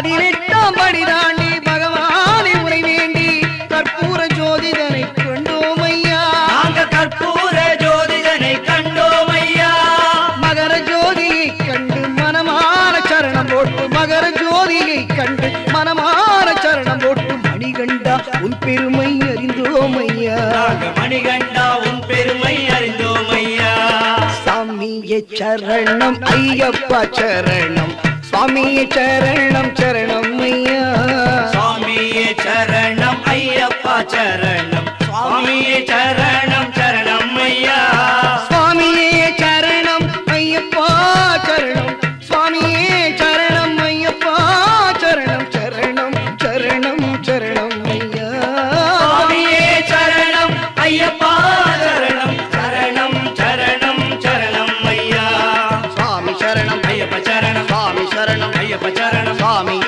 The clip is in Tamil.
18ஆம் படி தாண்டி பகவானை உரை வேண்டி கற்பூர ஜோதிதனை கண்டோம் ஐயா. நாங்கள் கற்பூர ஜோதிதனை கண்டோம் ஐயா. மகர ஜோதியை கண்டு மனமான சரணம் போட்டு மகர ஜோதியை கண்டு மனமான சரணம் போட்டு மணிகண்டா உன் பெருமை அறிந்தோம் ஐயா. மணிகண்டா உன் பெருமை அறிந்தோம் ஐயா. சாமியே சரணம் ஐயப்பா சரணம் சுவாமியே சரணம்